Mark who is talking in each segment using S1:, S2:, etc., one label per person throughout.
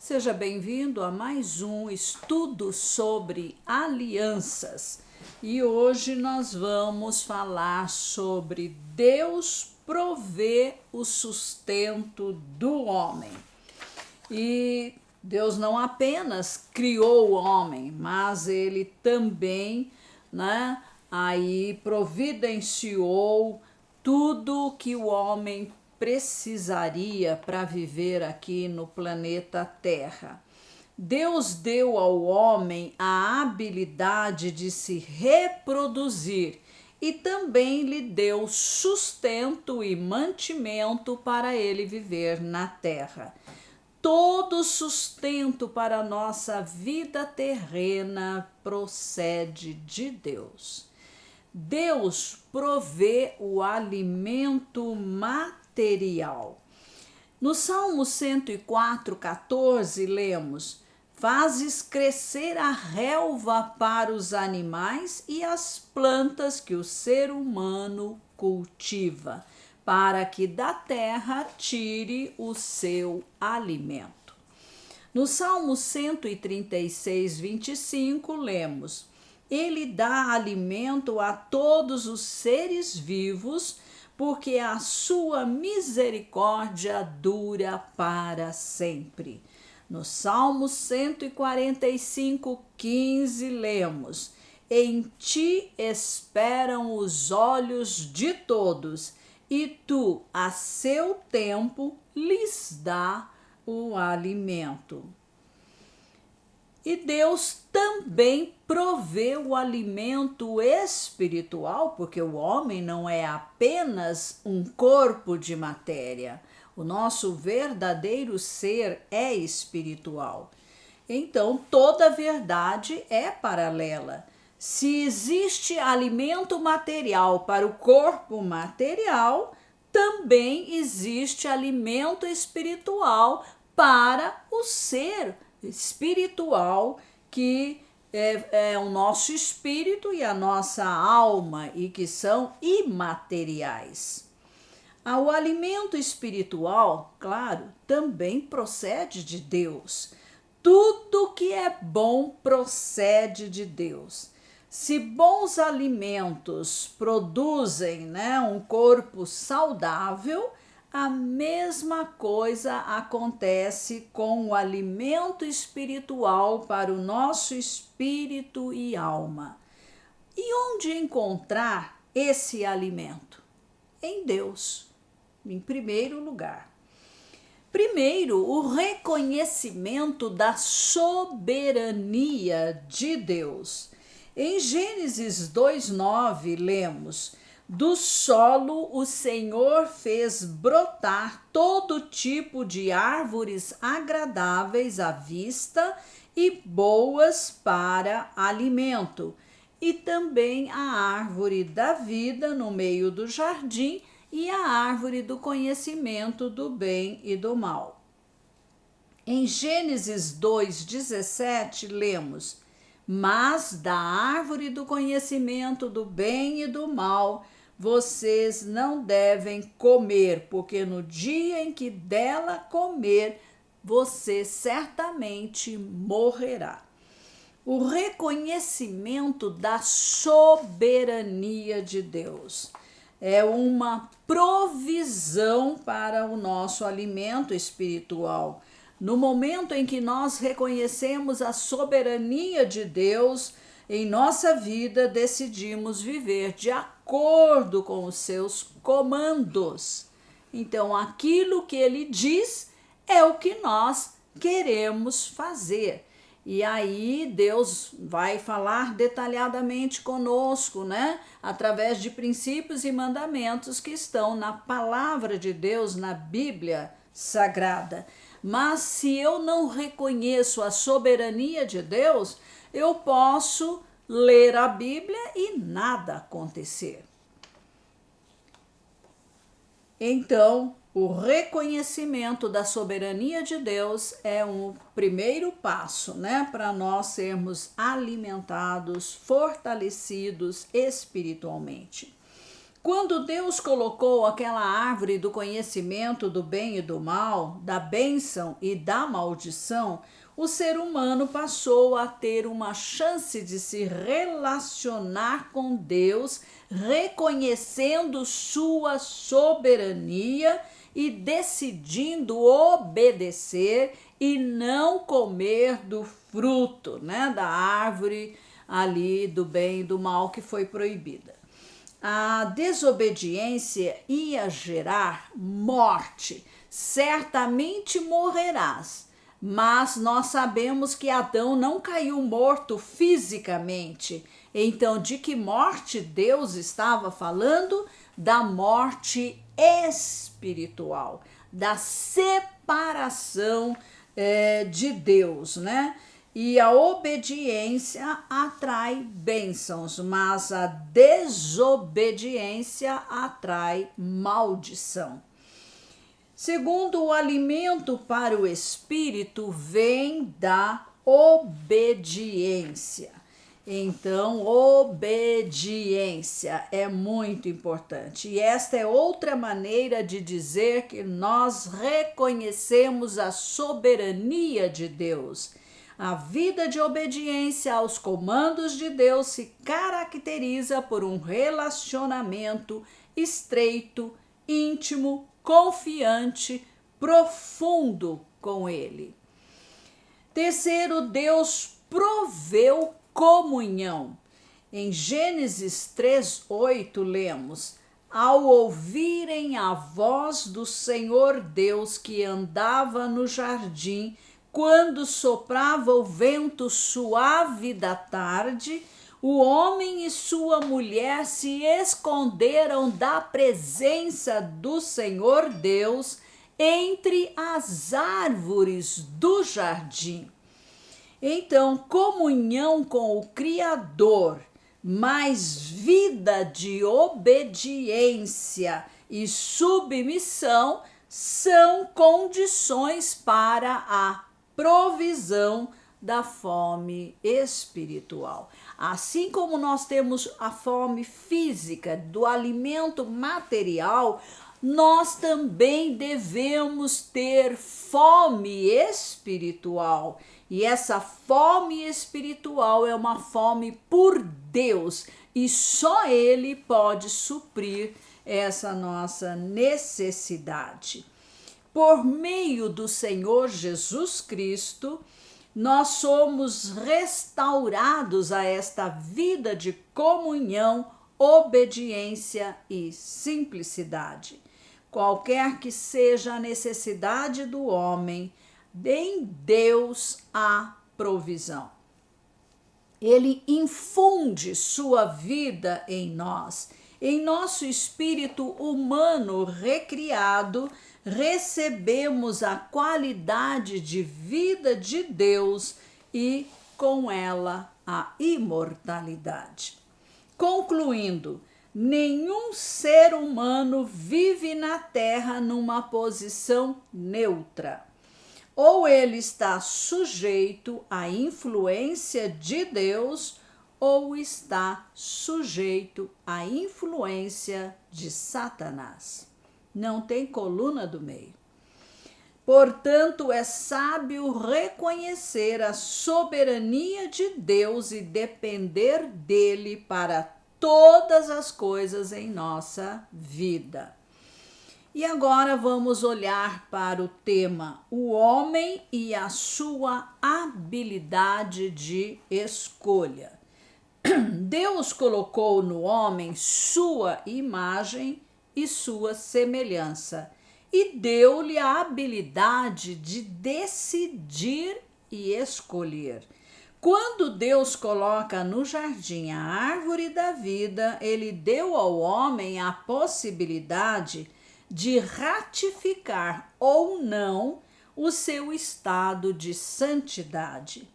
S1: Seja bem-vindo a mais um estudo sobre alianças. E hoje nós vamos falar sobre Deus prover o sustento do homem. E Deus não apenas criou o homem, mas ele também, aí providenciou tudo que o homem precisaria para viver aqui no planeta Terra. Deus deu ao homem a habilidade de se reproduzir e também lhe deu sustento e mantimento para ele viver na terra. Todo sustento para a nossa vida terrena procede de Deus. Deus provê o alimento material. No Salmo 104:14, lemos: Fazes crescer a relva para os animais e as plantas que o ser humano cultiva, para que da terra tire o seu alimento. No Salmo 136:25, lemos: Ele dá alimento a todos os seres vivos, porque a sua misericórdia dura para sempre. No Salmo 145:15, lemos: Em ti esperam os olhos de todos, e tu, a seu tempo, lhes dá o alimento. E Deus também provê o alimento espiritual, porque o homem não é apenas um corpo de matéria. O nosso verdadeiro ser é espiritual. Então, toda verdade é paralela. Se existe alimento material para o corpo material, também existe alimento espiritual para o ser espiritual, que é o nosso espírito e a nossa alma, e que são imateriais. O alimento espiritual, claro, também procede de Deus. Tudo que é bom procede de Deus. Se bons alimentos produzem um corpo saudável, a mesma coisa acontece com o alimento espiritual para o nosso espírito e alma. E onde encontrar esse alimento? Em Deus, em primeiro lugar. Primeiro, o reconhecimento da soberania de Deus. Em Gênesis 2:9, lemos: Do solo o Senhor fez brotar todo tipo de árvores agradáveis à vista e boas para alimento, e também a árvore da vida no meio do jardim e a árvore do conhecimento do bem e do mal. Em Gênesis 2:17, lemos: Mas da árvore do conhecimento do bem e do mal vocês não devem comer, porque no dia em que dela comer, você certamente morrerá. O reconhecimento da soberania de Deus é uma provisão para o nosso alimento espiritual. No momento em que nós reconhecemos a soberania de Deus em nossa vida, decidimos viver de acordo com os seus comandos. Então, aquilo que ele diz é o que nós queremos fazer. E aí Deus vai falar detalhadamente conosco, através de princípios e mandamentos que estão na palavra de Deus, na Bíblia Sagrada. Mas se eu não reconheço a soberania de Deus, eu posso ler a Bíblia e nada acontecer. Então, o reconhecimento da soberania de Deus é um primeiro passo, para nós sermos alimentados, fortalecidos espiritualmente. Quando Deus colocou aquela árvore do conhecimento do bem e do mal, da bênção e da maldição, o ser humano passou a ter uma chance de se relacionar com Deus, reconhecendo sua soberania e decidindo obedecer e não comer do fruto, né, da árvore ali do bem e do mal que foi proibida. A desobediência ia gerar morte. Certamente morrerás. Mas nós sabemos que Adão não caiu morto fisicamente. Então, de que morte Deus estava falando? Da morte espiritual, da separação de Deus, né? E a obediência atrai bênçãos, mas a desobediência atrai maldição. Segundo, o alimento para o espírito vem da obediência. Então, obediência é muito importante. E esta é outra maneira de dizer que nós reconhecemos a soberania de Deus. A vida de obediência aos comandos de Deus se caracteriza por um relacionamento estreito, íntimo, confiante, profundo com Ele. Terceiro, Deus proveu comunhão. Em Gênesis 3:8 lemos: ao ouvirem a voz do Senhor Deus que andava no jardim, quando soprava o vento suave da tarde, o homem e sua mulher se esconderam da presença do Senhor Deus entre as árvores do jardim. Então, comunhão com o Criador, mais vida de obediência e submissão são condições para a provisão da fome espiritual. Assim como nós temos a fome física do alimento material, nós também devemos ter fome espiritual. E essa fome espiritual é uma fome por Deus, e só Ele pode suprir essa nossa necessidade. Por meio do Senhor Jesus Cristo, nós somos restaurados a esta vida de comunhão, obediência e simplicidade. Qualquer que seja a necessidade do homem, em Deus há provisão. Ele infunde sua vida em nós. Em nosso espírito humano recriado, recebemos a qualidade de vida de Deus e, com ela, a imortalidade. Concluindo, nenhum ser humano vive na Terra numa posição neutra. Ou ele está sujeito à influência de Deus, ou está sujeito à influência de Satanás. Não tem coluna do meio. Portanto, é sábio reconhecer a soberania de Deus e depender dele para todas as coisas em nossa vida. E agora vamos olhar para o tema o homem e a sua habilidade de escolha. Deus colocou no homem sua imagem e sua semelhança e deu-lhe a habilidade de decidir e escolher. Quando Deus coloca no jardim a árvore da vida, ele deu ao homem a possibilidade de ratificar ou não o seu estado de santidade.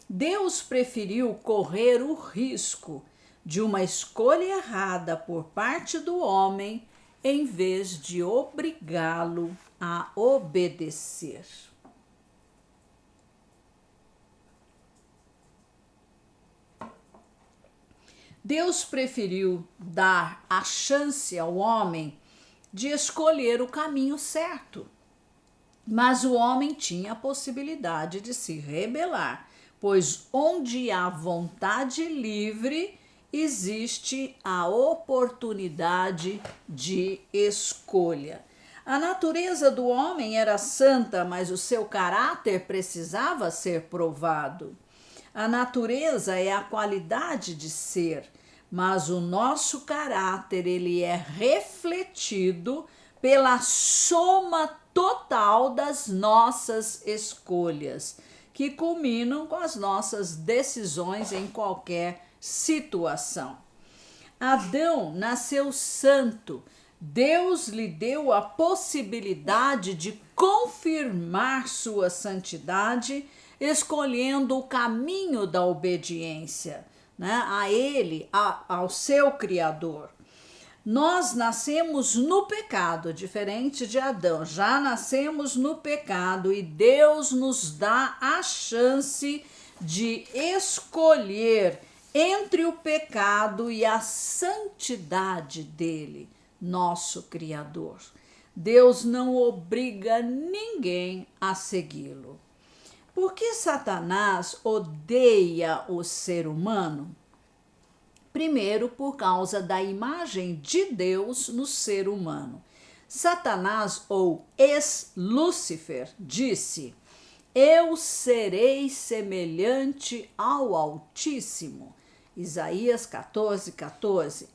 S1: Deus preferiu correr o risco de uma escolha errada por parte do homem em vez de obrigá-lo a obedecer. Deus preferiu dar a chance ao homem de escolher o caminho certo. Mas o homem tinha a possibilidade de se rebelar, pois onde há vontade livre, existe a oportunidade de escolha. A natureza do homem era santa, mas o seu caráter precisava ser provado. A natureza é a qualidade de ser, mas o nosso caráter ele é refletido pela soma total das nossas escolhas, que culminam com as nossas decisões em qualquer situação. Adão nasceu santo. Deus lhe deu a possibilidade de confirmar sua santidade, escolhendo o caminho da obediência, né, a ele, ao seu Criador. Nós nascemos no pecado, diferente de Adão, já nascemos no pecado e Deus nos dá a chance de escolher entre o pecado e a santidade dele, nosso Criador. Deus não obriga ninguém a segui-lo. Por que Satanás odeia o ser humano? Primeiro, por causa da imagem de Deus no ser humano. Satanás, ou ex-Lúcifer, disse: eu serei semelhante ao Altíssimo. Isaías 14:14.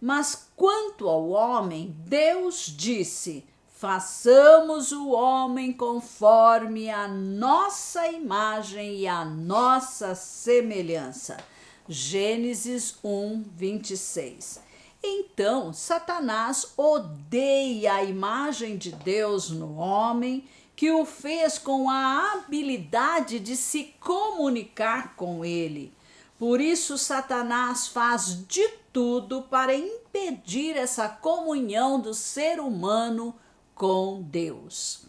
S1: Mas quanto ao homem, Deus disse: façamos o homem conforme a nossa imagem e a nossa semelhança. Gênesis 1:26. Então, Satanás odeia a imagem de Deus no homem, que o fez com a habilidade de se comunicar com ele. Por isso, Satanás faz de tudo para impedir essa comunhão do ser humano com Deus.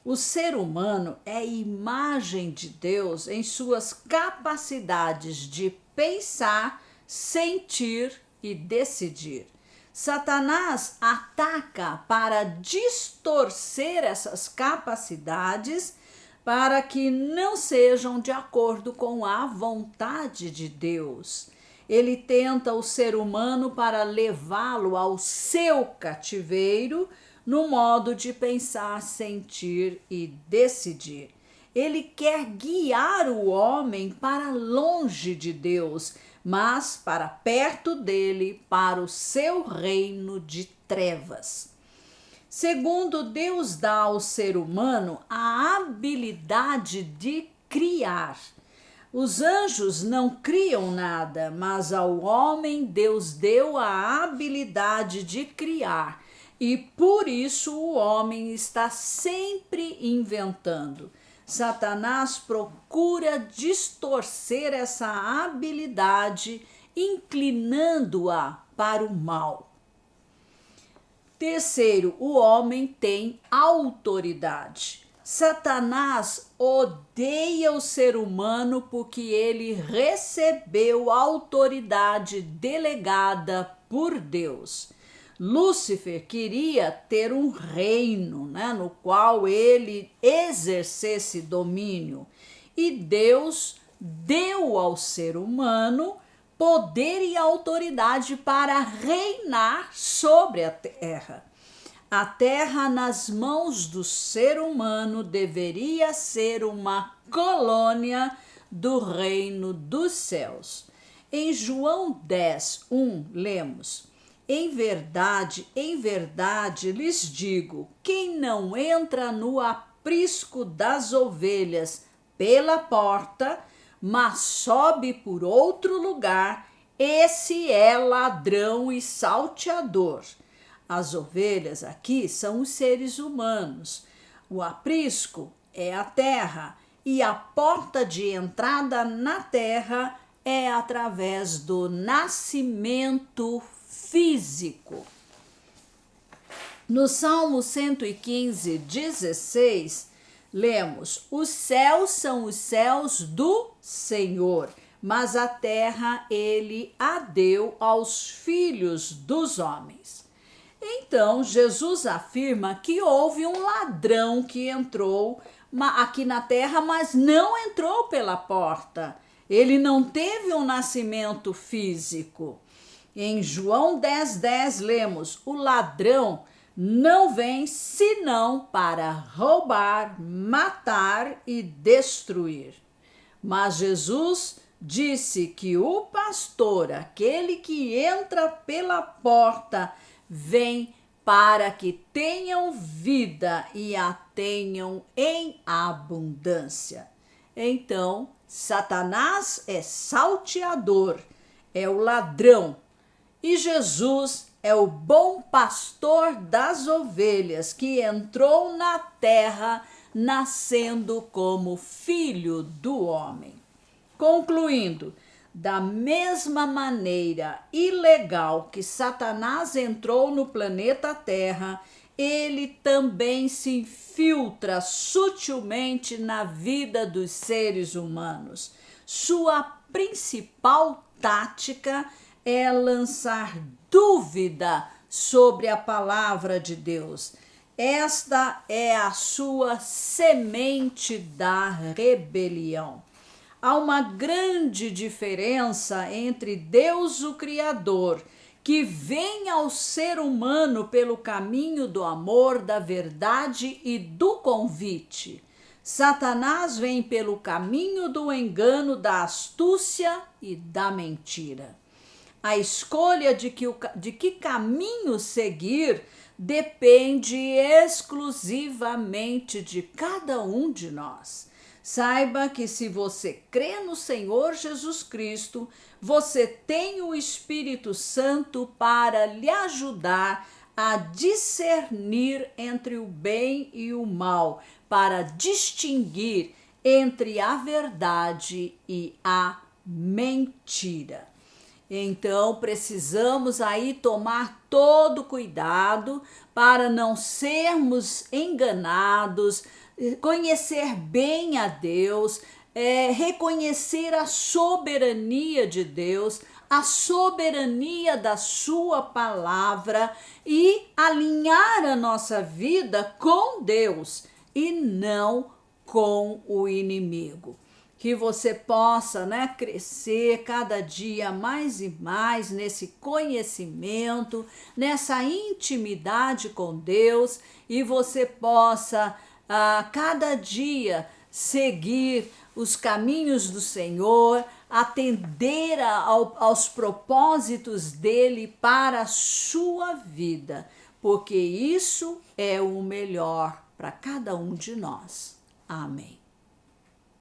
S1: O ser humano é a imagem de Deus em suas capacidades de pensar, sentir e decidir. Satanás ataca para distorcer essas capacidades para que não sejam de acordo com a vontade de Deus. Ele tenta o ser humano para levá-lo ao seu cativeiro no modo de pensar, sentir e decidir. Ele quer guiar o homem para longe de Deus, mas para perto dele, para o seu reino de trevas. Segundo, Deus dá ao ser humano a habilidade de criar. Os anjos não criam nada, mas ao homem Deus deu a habilidade de criar, e por isso o homem está sempre inventando. Satanás procura distorcer essa habilidade, inclinando-a para o mal. Terceiro, o homem tem autoridade. Satanás odeia o ser humano porque ele recebeu autoridade delegada por Deus. Lúcifer queria ter um reino, no qual ele exercesse domínio, e Deus deu ao ser humano poder e autoridade para reinar sobre a terra. A terra nas mãos do ser humano deveria ser uma colônia do reino dos céus. Em João 10:1, lemos: em verdade, lhes digo, quem não entra no aprisco das ovelhas pela porta, mas sobe por outro lugar, esse é ladrão e salteador. As ovelhas aqui são os seres humanos. O aprisco é a terra e a porta de entrada na terra é através do nascimento físico. No Salmo 115:16, lemos: os céus são os céus do Senhor, mas a terra ele a deu aos filhos dos homens. Então, Jesus afirma que houve um ladrão que entrou aqui na terra, mas não entrou pela porta. Ele não teve um nascimento físico. Em João 10:10 lemos: o ladrão não vem senão para roubar, matar e destruir. Mas Jesus disse que o pastor, aquele que entra pela porta, vem para que tenham vida e a tenham em abundância. Então, Satanás é salteador, é o ladrão, e Jesus é o bom pastor das ovelhas que entrou na terra nascendo como filho do homem. Concluindo, da mesma maneira ilegal que Satanás entrou no planeta Terra, ele também se infiltra sutilmente na vida dos seres humanos. Sua principal tática é lançar dúvida sobre a palavra de Deus. Esta é a sua semente da rebelião. Há uma grande diferença entre Deus, o Criador, que vem ao ser humano pelo caminho do amor, da verdade e do convite. Satanás vem pelo caminho do engano, da astúcia e da mentira. A escolha de que caminho seguir depende exclusivamente de cada um de nós. Saiba que se você crê no Senhor Jesus Cristo, você tem o Espírito Santo para lhe ajudar a discernir entre o bem e o mal, para distinguir entre a verdade e a mentira. Então, precisamos aí tomar todo cuidado para não sermos enganados, conhecer bem a Deus, reconhecer a soberania de Deus, a soberania da sua palavra e alinhar a nossa vida com Deus e não com o inimigo. Que você possa, crescer cada dia mais e mais nesse conhecimento, nessa intimidade com Deus, e você possa cada dia seguir os caminhos do Senhor, atender aos propósitos dele para a sua vida, porque isso é o melhor para cada um de nós. Amém.